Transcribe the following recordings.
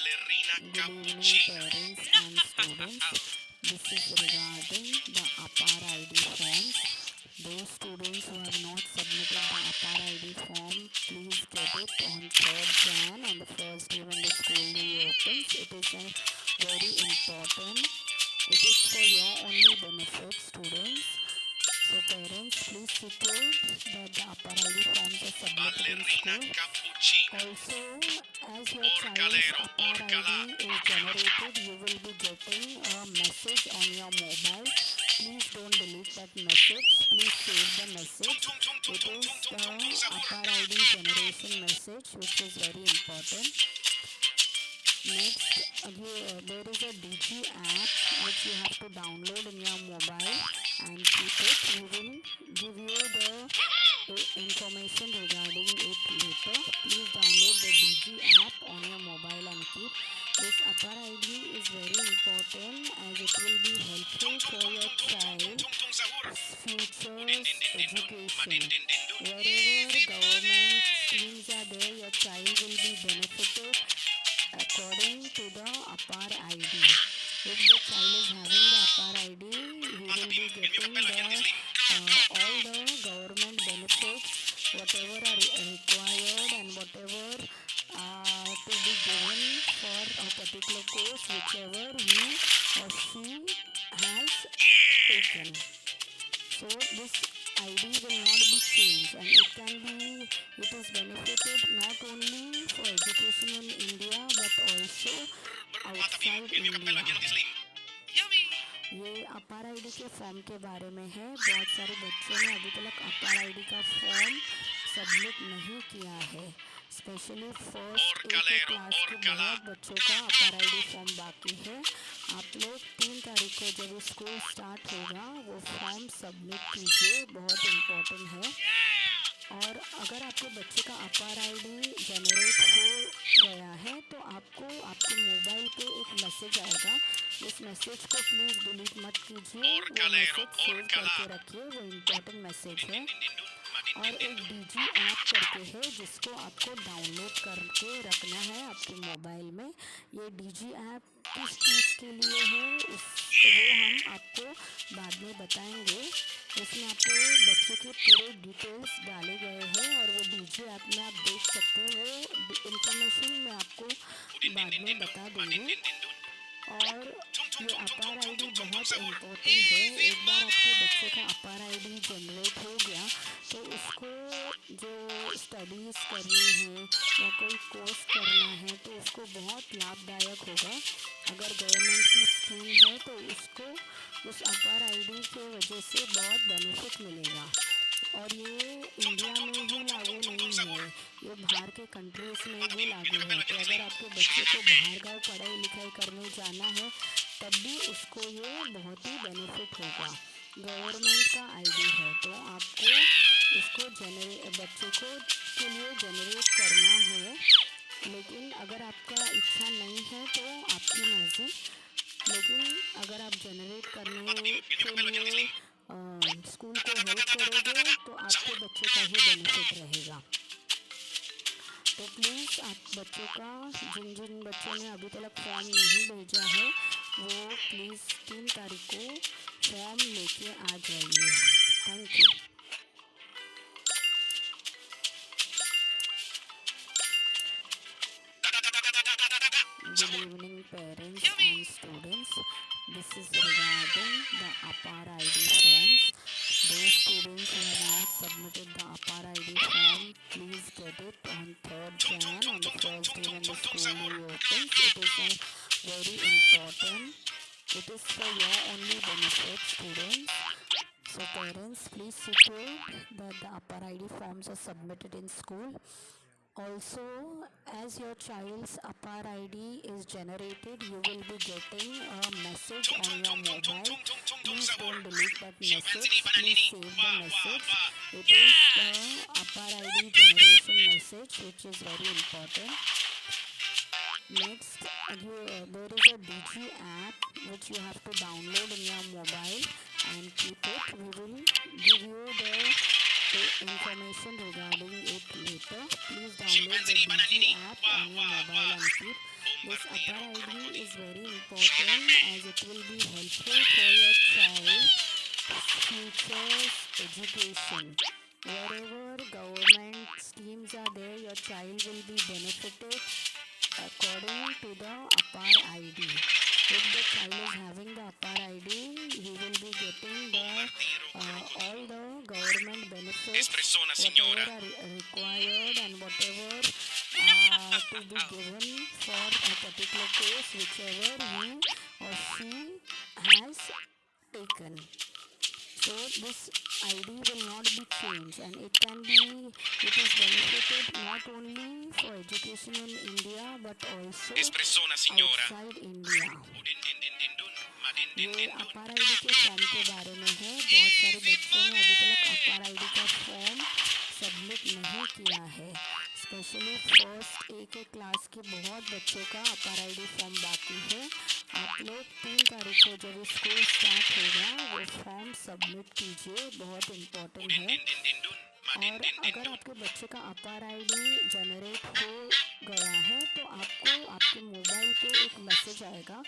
Good evening, parents and students. This is regarding the APAR ID forms. Those students who have not submitted the APAR ID form, please get it on 3rd Jan, on the first day when the school reopens. It is very important. It is for your only benefit, students. So parents, please secure that the APAR ID forms are submitted in school. Also, as your child's APAR ID is generated, you will be getting a message on your mobile. Please don't delete that message. Please save the message. It is the APAR ID generation message, which is very important. Next, there is a DG app which you have to download in your mobile and keep it. We will give you the information regarding it later. Please download the DG app on your mobile and keep. This APAR ID is very important as it will be helpful for your child's future education. Wherever government schemes are there, your child will be benefited according to the APAR ID. If the child is having the APAR ID, he will be getting all the government benefits, whatever are required and whatever to be given for a particular course, whichever he or she has taken. So this ID will not be changed, and it is benefited not only for education in India but also outside India. ये अपार ID के form के बारे में है। बहुत सारे बच्चों ने अभी तक अपार आईडी का फॉर्म सबमिट नहीं किया है। स्पेशली फर्स्ट एक क्लास के बहुत बच्चों का अपार आईडी फॉर्म बाकी है। आप लोग 3 तारीख को जब स्कूल स्टार्ट होगा वो फॉर्म सबमिट कीजिए, बहुत इम्पोर्टेंट है। और अगर आपके बच्चे का अपार आईडी जनरेट हो गया है तो आपको आपके मोबाइल पे एक मैसेज आएगा। इस मैसेज को प्लीज़ डिलीट मत कीजिए, वो मैसेज सेव करके रखिए, वो इम्पोर्टेंट मैसेज है। और एक डीजी ऐप करके है जिसको आपको डाउनलोड करके रखना है आपके मोबाइल में। ये डीजी ऐप किस चीज़ के लिए है वो हम आपको बाद में बताएंगे। इसमें आपको बच्चे के पूरे डिटेल्स डाले गए हैं और वो डीजी ऐप में आप देख सकते हैं। वो इन्फॉर्मेशन मैं आपको बाद में बता दूँगी। और ये अपार आईडी बहुत इम्पोर्टेंट है। एक बार आपके बच्चे का अपार आईडी जनरेट हो गया तो उसको जो स्टडीज़ करनी है या कोई कोर्स करना है तो उसको बहुत लाभदायक होगा। अगर गवर्नमेंट की स्कीम है तो उसको उस अपार आईडी के वजह से बहुत बेनिफिट मिलेगा। और ये इंडिया में ही लागू नहीं है, ये बाहर के कंट्रीज में भी लागू है। तो अगर आपके बच्चे को बाहर गाँव पढ़ाई लिखाई करने जाना है तब भी उसको ये बहुत ही बेनिफिट होगा। गवर्नमेंट का आईडी है तो आपको इसको बच्चे को के लिए जनरेट करना है। लेकिन अगर आपका इच्छा नहीं है तो आपकी मर्जी। लेकिन अगर आप जनरेट करने के लिए स्कूल को हेल्प करोगे तो आपके बच्चे का ही बेनिफिट रहेगा। तो प्लीज़ आप बच्चों का जिन बच्चों ने अभी तक फॉर्म नहीं भेजा है वो प्लीज़ 3 तारीख को फॉर्म लेके आ जाइए। Thank you. Good evening, parents and students. This is regarding the APAR ID forms. Those students who have not submitted the APAR ID form, please get it on 3rd Jan, on the first day when the school reopens. It is very important. It is for your only benefit, students. So parents, please secure that the APAR ID forms are submitted in school. Also, as your child's APAR ID is generated, you will be getting a message on your mobile. Please don't delete that message. Please save the message. It is the APAR ID generation message, which is very important. Next, there is a DG app which you have to download in your mobile and keep it. We will give you the information regarding it later. Please download the DG app on your mobile and keep. This upper ID is very important as it will be helpful for your child's future education. Wherever government schemes are there, your child will be benefited according to the upper ID. If the child is having the upper ID, he will be getting the all the government benefits, whatever are required and whatever to be given for a particular case, whichever he or she has taken. So this ID will not be changed and it is benefited not only for education in India but also outside India. ये अपार ID के form के बारे में है। बहुत सारे बच्चों ने अभी तक अपार आईडी का फॉर्म सबमिट नहीं किया है। स्पेशली फर्स्ट ए के क्लास के बहुत बच्चों का अपार आईडी फॉर्म बाकी है। आप लोग 3 तारीख को जब स्कूल स्टार्ट होगा वो फॉर्म सबमिट कीजिए, बहुत इम्पोर्टेंट है। और अगर आपके बच्चे का अपार आईडी जनरेट हो गया है तो आपको आपके मोबाइल पे एक मैसेज आएगा,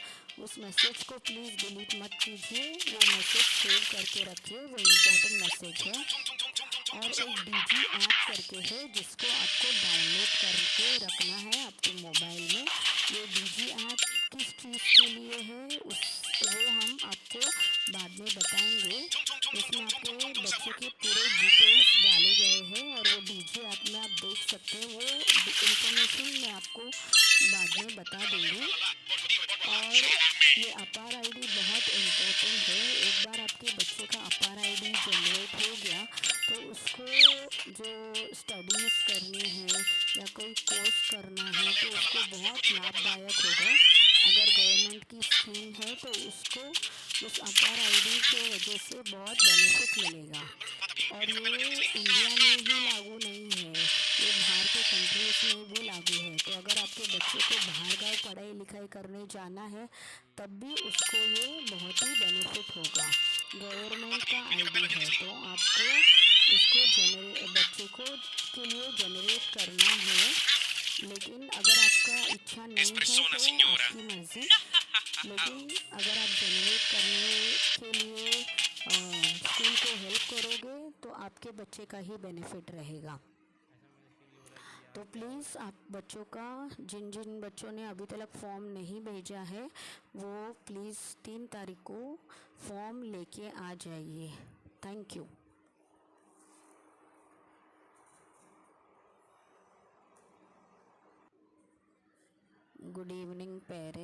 उस मैसेज को प्लीज़ डिलीट मत कीजिए, वो मैसेज सेव करके रखिए, वो इम्पोर्टेंट मैसेज है। और एक डीजी ऐप करके है जिसको आपको डाउनलोड करके रखना है आपके मोबाइल में। ये डीजी ऐप किस चीज़ के लिए है वो हम आपको बाद में बताएंगे। इसमें आपके बच्चे के पूरे डिटेल्स डाले गए हैं और वो डीजी ऐप में आप देख सकते हैं, वो इंफॉर्मेशन मैं आपको बाद में बता दूँगी। और ये अपार आईडी बहुत इम्पोर्टेंट है। एक बार आपके बच्चे का अपार आईडी जनरेट हो गया तो उसको जो स्टडीज़ करनी है या कोई कोर्स करना है तो उसको बहुत लाभदायक होगा। अगर गवर्नमेंट की स्कीम है तो उसको उस अपार आईडी की वजह से बहुत बेनिफिट मिलेगा। और ये इंडिया में ही लागू नहीं है, ये बाहर के कंट्रीज में भी लागू है। तो अगर आपके बच्चे को बाहर गाँव पढ़ाई लिखाई करने जाना है तब भी उसको ये बहुत ही बेनिफिट होगा। गवर्नमेंट का आईडी है तो आपको इसको बच्चे को के लिए जनरेट करना है, लेकिन अगर आपका इच्छा नहीं है तो आपकी मर्जी। लेकिन अगर आप जनरेट करने के लिए स्कूल को हेल्प करोगे तो आपके बच्चे का ही बेनिफिट रहेगा। तो प्लीज़ आप बच्चों का जिन जिन बच्चों ने अभी तक फॉर्म नहीं भेजा है वो प्लीज़ 3 तारीख को फॉर्म लेके आ जाइए। Thank you. Good evening parents.